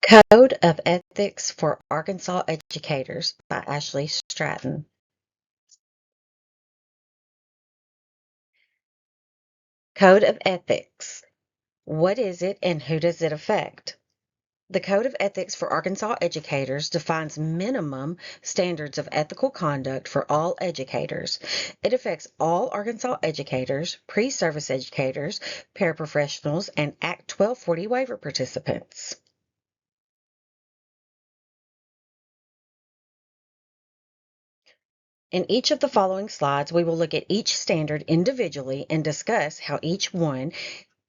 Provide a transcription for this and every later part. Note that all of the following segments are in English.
Code of Ethics for Arkansas Educators by Ashley Stratton. Code of Ethics. What is it and who does it affect? The Code of Ethics for Arkansas Educators defines minimum standards of ethical conduct for all educators. It affects all Arkansas educators, pre-service educators, paraprofessionals, and Act 1240 waiver participants. In each of the following slides, we will look at each standard individually and discuss how each one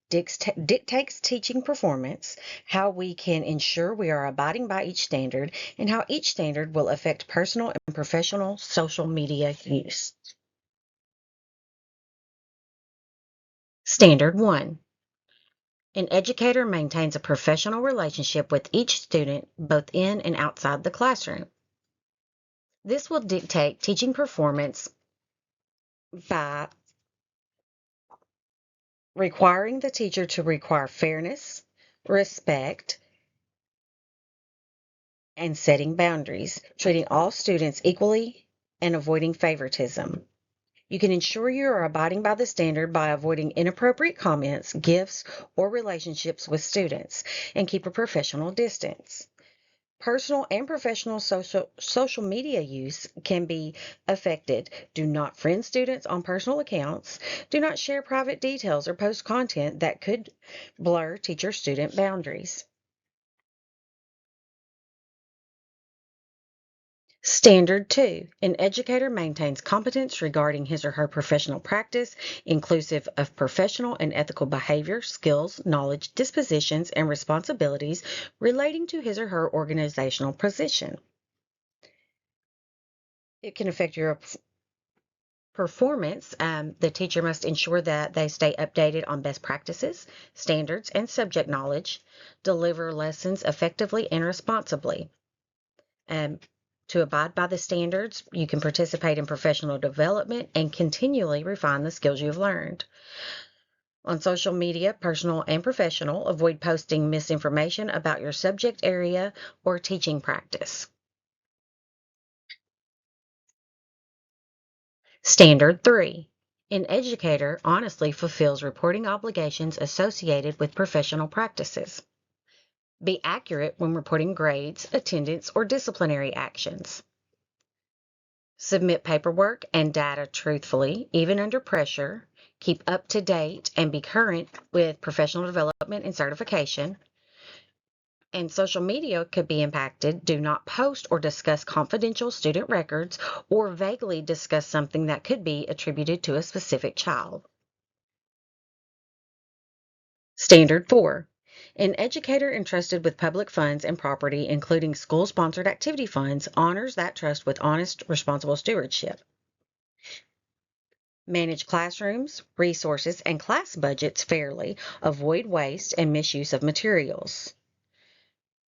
dictates teaching performance, how we can ensure we are abiding by each standard, and how each standard will affect personal and professional social media use. Standard 1. An educator maintains a professional relationship with each student, both in and outside the classroom. This will dictate teaching performance by requiring the teacher to require fairness, respect, and setting boundaries, treating all students equally and avoiding favoritism. You can ensure you are abiding by the standard by avoiding inappropriate comments, gifts, or relationships with students, and keep a professional distance. Personal and professional social media use can be affected. Do not friend students on personal accounts. Do not share private details or post content that could blur teacher-student boundaries. Standard 2. An educator maintains competence regarding his or her professional practice, inclusive of professional and ethical behavior, skills, knowledge, dispositions, and responsibilities relating to his or her organizational position. It can affect your performance. The teacher must ensure that they stay updated on best practices, standards, and subject knowledge, deliver lessons effectively and responsibly. To abide by the standards, you can participate in professional development and continually refine the skills you've learned. On social media, personal and professional, avoid posting misinformation about your subject area or teaching practice. Standard 3. An educator honestly fulfills reporting obligations associated with professional practices. Be accurate when reporting grades, attendance, or disciplinary actions. Submit paperwork and data truthfully, even under pressure. Keep up to date and be current with professional development and certification. And social media could be impacted. Do not post or discuss confidential student records or vaguely discuss something that could be attributed to a specific child. Standard 4. An educator entrusted with public funds and property, including school-sponsored activity funds, honors that trust with honest, responsible stewardship. Manage classrooms, resources, and class budgets fairly. Avoid waste and misuse of materials.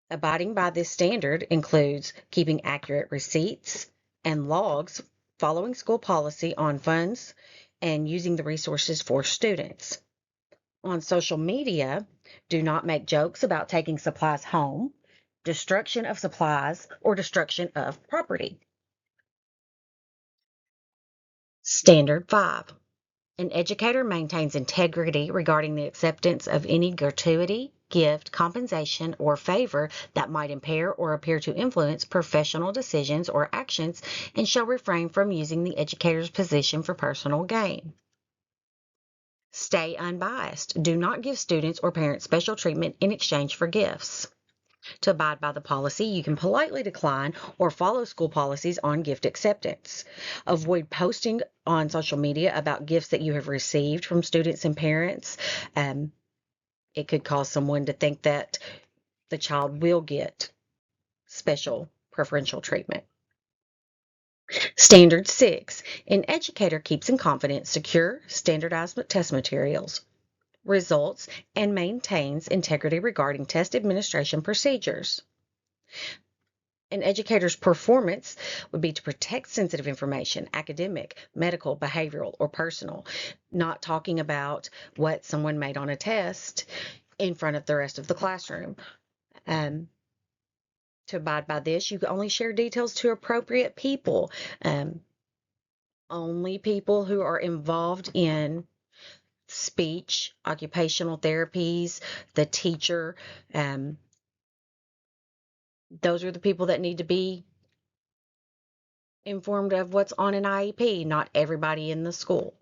Abiding by this standard includes keeping accurate receipts and logs, following school policy on funds, and using the resources for students. On social media, do not make jokes about taking supplies home, destruction of supplies, or destruction of property. Standard 5. An educator maintains integrity regarding the acceptance of any gratuity, gift, compensation, or favor that might impair or appear to influence professional decisions or actions and shall refrain from using the educator's position for personal gain. Stay unbiased. Do not give students or parents special treatment in exchange for gifts. To abide by the policy, you can politely decline or follow school policies on gift acceptance. Avoid posting on social media about gifts that you have received from students and parents. It could cause someone to think that the child will get special preferential treatment. Standard 6. An educator keeps in confidence secure, standardized test materials, results, and maintains integrity regarding test administration procedures. An educator's performance would be to protect sensitive information, academic, medical, behavioral, or personal, not talking about what someone made on a test in front of the rest of the classroom. To abide by this, you can only share details to appropriate people. Only people who are involved in speech, occupational therapies, the teacher, those are the people that need to be informed of what's on an IEP, not everybody in the school.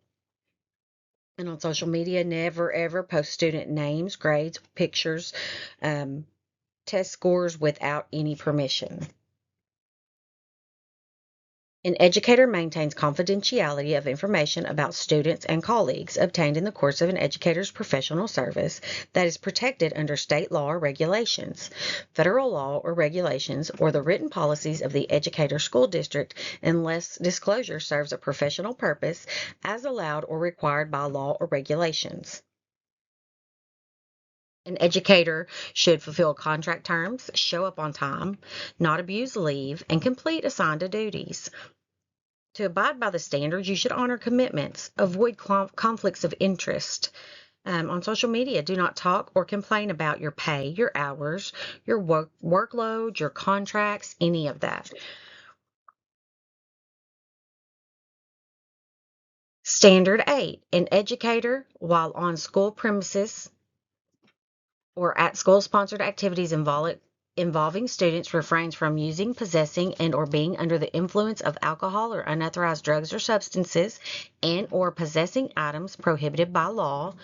And on social media, never ever post student names, grades, pictures, test scores without any permission. An educator maintains confidentiality of information about students and colleagues obtained in the course of an educator's professional service that is protected under state law or regulations, federal law or regulations, or the written policies of the educator school district unless disclosure serves a professional purpose as allowed or required by law or regulations. An educator should fulfill contract terms, show up on time, not abuse leave, and complete assigned duties. To abide by the standards, you should honor commitments, avoid conflicts of interest. On social media, do not talk or complain about your pay, your hours, your workload, your contracts, any of that. Standard 8, an educator, while on school premises or at school-sponsored activities involving students, refrains from using, possessing, and or being under the influence of alcohol or unauthorized drugs or substances, and or possessing items prohibited by law,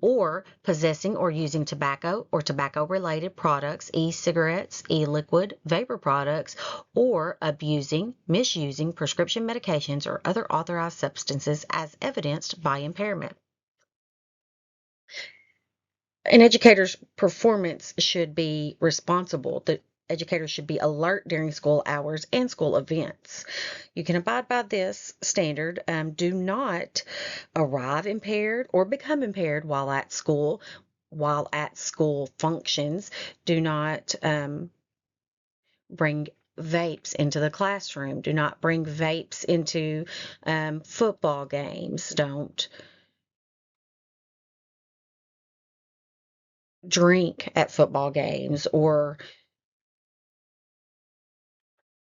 or possessing or using tobacco or tobacco-related products, e-cigarettes, e-liquid, vapor products, or abusing, misusing prescription medications or other authorized substances as evidenced by impairment. An educator's performance should be responsible. The educator should be alert during school hours and school events. You can abide by this standard. Do not arrive impaired or become impaired while at school. While at school functions, do not bring vapes into the classroom. Do not bring vapes into football games. Don't drink at football games or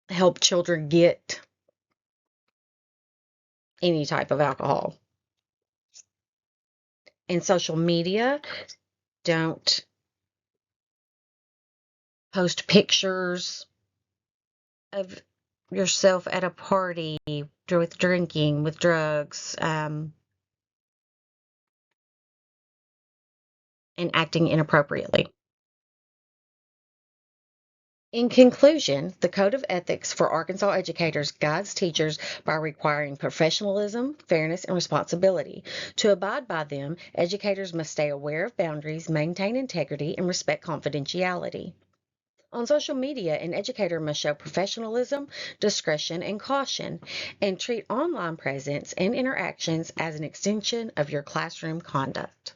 help children get any type of alcohol. In social media, don't post pictures of yourself at a party with drinking, with drugs, and acting inappropriately. In conclusion, the Code of Ethics for Arkansas Educators guides teachers by requiring professionalism, fairness, and responsibility. To abide by them, educators must stay aware of boundaries, maintain integrity, and respect confidentiality. On social media, an educator must show professionalism, discretion, and caution, and treat online presence and interactions as an extension of your classroom conduct.